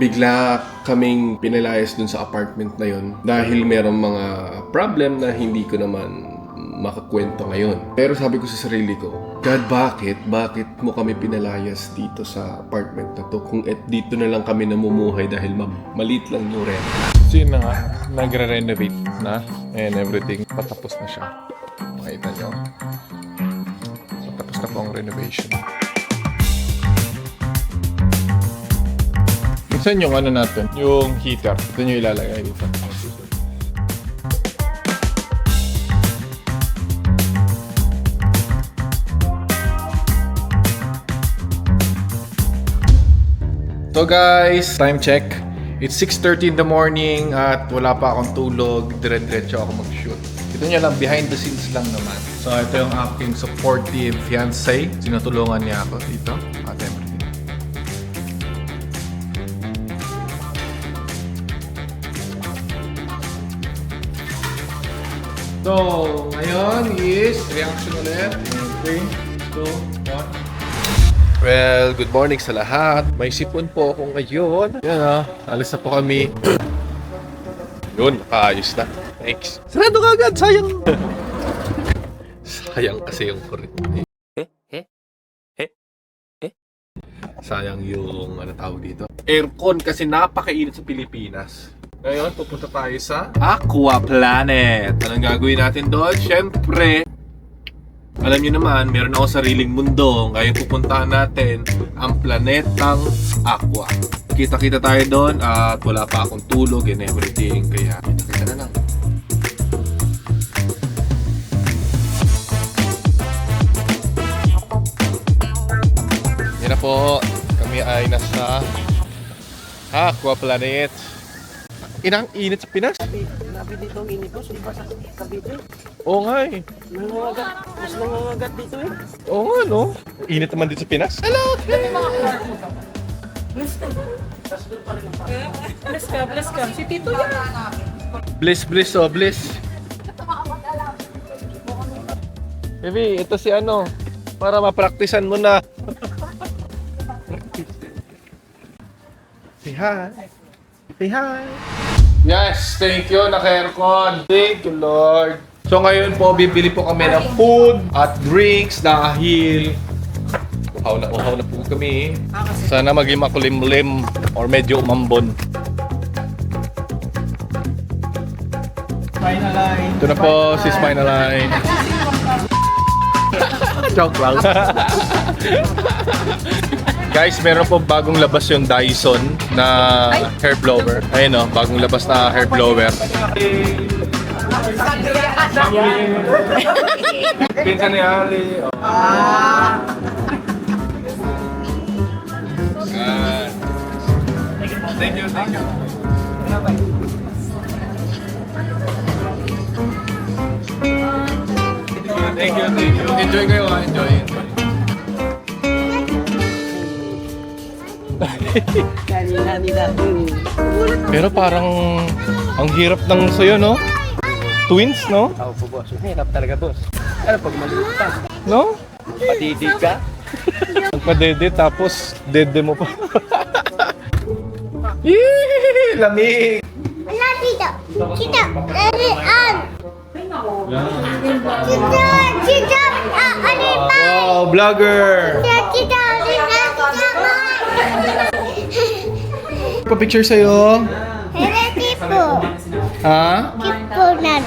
bigla kaming pinalayas dun sa apartment na yon dahil merong mga problem na hindi ko naman makakwento ngayon. Pero sabi ko sa sarili ko, God, bakit mo kami pinalayas dito sa apartment na to kung dito na lang kami namumuhay dahil maliit lang yung rent. So yun na nga, nagre-renovate na and everything. Patapos na siya. Makita nyo. Patapos na po ang renovation. Minsan yung ano natin, yung heater. Ito nyo ilalagay dito. So guys, time check. It's 6:30 in the morning at wala pa akong tulog. Dire-diretso ako mag-shoot. Ito nyo lang, behind the scenes lang naman. So ito yung aking supportive fiancé. Sinutulungan niya ako dito at everything. So, ngayon is reaction ulit. 3, 2, 1. Well, good morning sa lahat. May sipon po ako ngayon. Yan ah, alis na po kami. Yun, nakaayos na. Thanks. Sarado ka agad, sayang. Sayang kasi yung kuryente. Sayang yung ano tawag dito. Aircon kasi napakainit sa Pilipinas. Ngayon, pupunta tayo sa Aqua Planet. Anong gagawin natin doon? Siyempre, alam niyo naman, meron ako sariling mundo. Ngayon pupuntahan natin ang planetang Aqua. Kita-kita tayo doon at wala pa akong tulog and everything. Kaya kita-kita na lang. Yan na po. Kami ay nasa Aqua Planet. Inang init sa Pinas. Nabi dito ang init ko, suba sa Cavite. Oo nga eh. Nangangagat, mas nangangagat dito eh. Oo nga no. Init naman dito sa Pinas. Hello! Bless ka. Si Tito yan. Bliss oh, bliss. Baby, ito si ano. Para mapraktisan mo na. Say hi. Say hi. Yes, thank you, naka-aircon. Thank you, Lord. So ngayon po, bibili po kami ng food at drinks dahil uhaw na po kami. Sana maging makulimlim or medyo umambon. Final line. Ito na po si Spinal Line. Joke lang. Guys, meron po bagong labas yung Dyson na hair blower. Ayun o, bagong labas na hair blower. Pinsan ni Ali. Thank you. Thank you. Enjoy kayo ha, enjoy. Kanina. Pero parang ang hirap ng sayo, no? Twins, no? Ako po, boss. Hirap talaga, boss. Ano pag maliit ka? No? Patidi ka? Magpa-dede tapos dede mo pa. Yee! Lamig! Wala dito. Dito. Dalian. Dito. Ano pa? Wow, vlogger! Dito. Pa-picture sa'yo. Pero tipo. Ha? Tipo naman.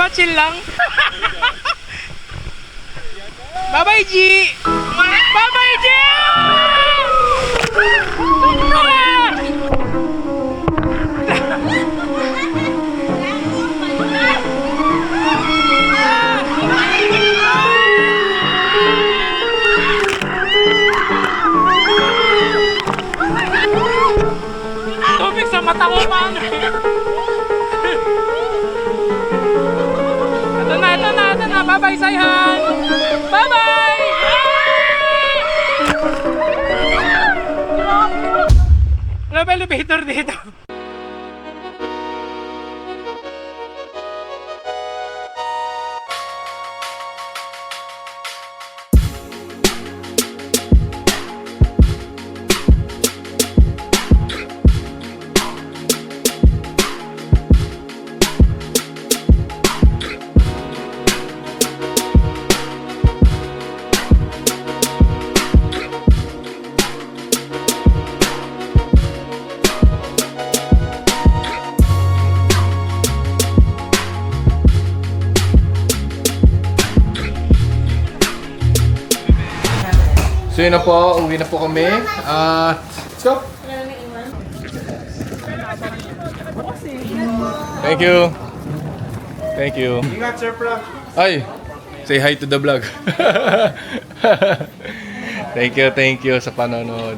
ba? Chill lang? Bye-bye, G! Bye-bye, G! Tubig sa mata ko, man! Ito na. Bye-bye, Sayhan! Bye-bye! Wala ba elevator dito? So yun na po, uwi na po kami. Let's go! Thank you! Thank you! Ingat, Sir Frank. Ay! Say hi to the vlog. Thank you sa panonood.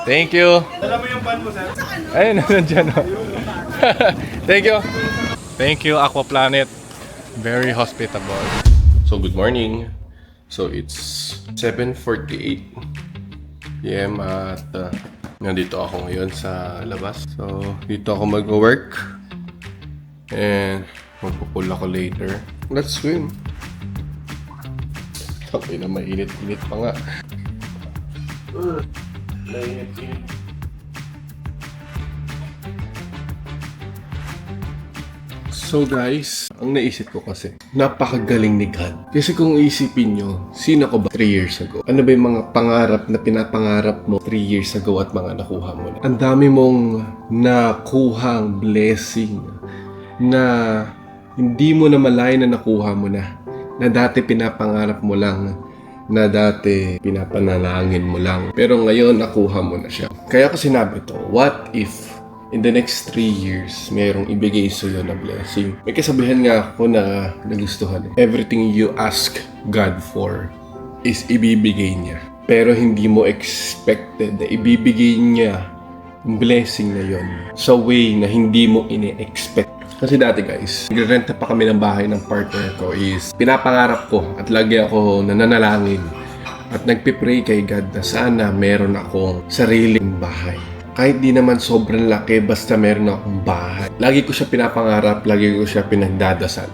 Thank you! Dala mo yung pan mo, sir. Ayun, nandyan o. Thank you, Aqua Planet. Very hospitable. So, good morning. So, it's 7:48 p.m. at nandito ako ngayon sa labas. So, dito ako mag-work. And magpupul ako later. Let's swim. Okay na, mainit-init pa nga. Mainit-init. So guys, ang naisip ko kasi, napakagaling ni God. Kasi kung isipin nyo, sino ko ba 3 years ago? Ano ba yung mga pangarap na pinapangarap mo 3 years ago at mga nakuha mo na? Ang dami mong nakuhang blessing na hindi mo na malay na nakuha mo na dati pinapangarap mo lang, na dati pinapanalangin mo lang. Pero ngayon, nakuha mo na siya. Kaya ko sinabi to, what if in the next 3 years, mayroong ibigay sa'yo na blessing? May kasabihan nga ako na nagustuhan. Everything you ask God for is ibibigay niya. Pero hindi mo expected na ibibigay niya yung blessing na yon sa way na hindi mo ini-expect. Kasi dati guys, nagrerenta pa kami ng bahay ng partner ko is pinapangarap ko at lagi ako nananalangin at nagpipray kay God na sana meron akong sariling bahay. Kahit di naman sobrang laki, basta meron akong bahay. Lagi ko siya pinapangarap, lagi ko siya pinagdadasal.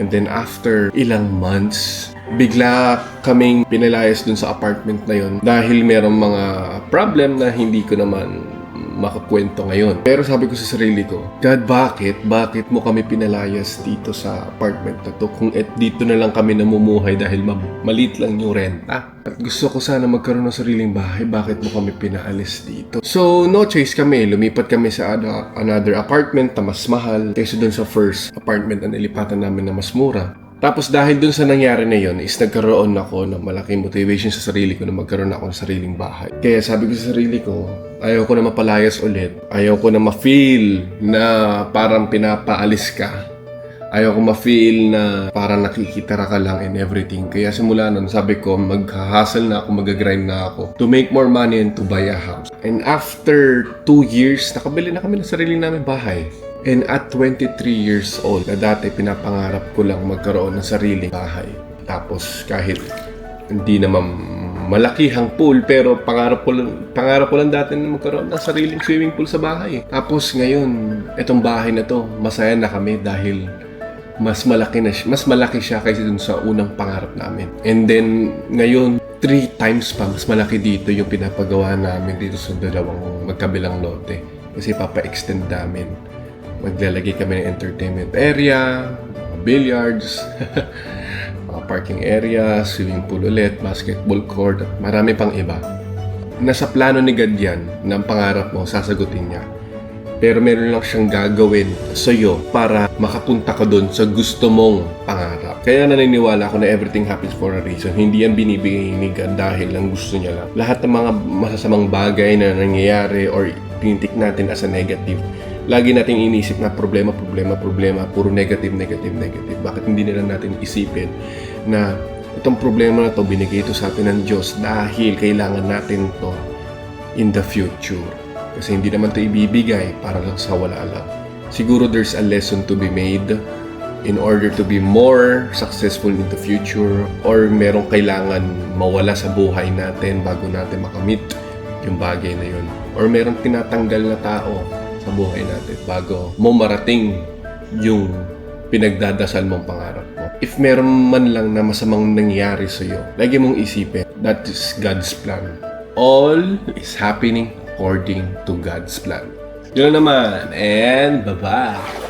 And then after ilang months, bigla kaming pinalayas dun sa apartment na yon dahil merong mga problem na hindi ko naman makakwento ngayon. Pero sabi ko sa sarili ko, God, bakit mo kami pinalayas dito sa apartment na to kung dito na lang kami namumuhay dahil maliit lang yung renta? At gusto ko sana magkaroon ng sariling bahay, bakit mo kami pinaalis dito? So, no choice kami. Lumipat kami sa another apartment na mas mahal kaysa dun sa first apartment na nilipatan namin na mas mura. Tapos dahil dun sa nangyari na yun is nagkaroon ako ng malaking motivation sa sarili ko na magkaroon ako ng sariling bahay. Kaya sabi ko sa sarili ko, ayaw ko na mapalayas ulit. Ayaw ko na ma-feel na parang pinapaalis ka. Ayaw ko ma-feel na parang nakikitara ka lang and everything. Kaya simula nun, sabi ko, mag-hustle na ako, mag-grind na ako to make more money and to buy a house. And after 2 years, nakabili na kami ng sarili namin bahay. And at 23 years old, na dati pinapangarap ko lang magkaroon ng sariling bahay. Tapos kahit hindi naman malakihang pool, pero pangarap ko lang dati na magkaroon ng sariling swimming pool sa bahay. Tapos ngayon, itong bahay na to, masaya na kami dahil mas malaki siya kaysa dun sa unang pangarap namin. And then ngayon, 3 times pa mas malaki dito yung pinapagawa namin dito sa dalawang magkabilang lote. Kasi papa-extend namin. Maglalagay kami ng entertainment area, billiards, parking area, swimming pool ulit, basketball court, at marami pang iba. Nasa plano ni God yan, na ang pangarap mo, sasagutin niya. Pero meron lang siyang gagawin sa'yo para makapunta ka doon sa gusto mong pangarap. Kaya naniniwala ako na everything happens for a reason. Hindi yan binibigay ni God dahil lang gusto niya lang. Lahat ng mga masasamang bagay na nangyayari or tinitik natin as a negative, lagi nating inisip na problema, puro negative. Bakit hindi na lang natin isipin na itong problema na to, binigay ito sa atin ng Diyos dahil kailangan natin to in the future. Kasi hindi naman ito ibibigay para lang sa wala lang. Siguro there's a lesson to be made in order to be more successful in the future, or merong kailangan mawala sa buhay natin bago natin makamit yung bagay na yun. Or merong tinatanggal na tao sa buhay natin bago mo marating yung pinagdadasal mong pangarap mo. If meron man lang na masamang nangyari sa'yo, lagi mong isipin, that is God's plan. All is happening according to God's plan. Yun lang naman, and bye-bye!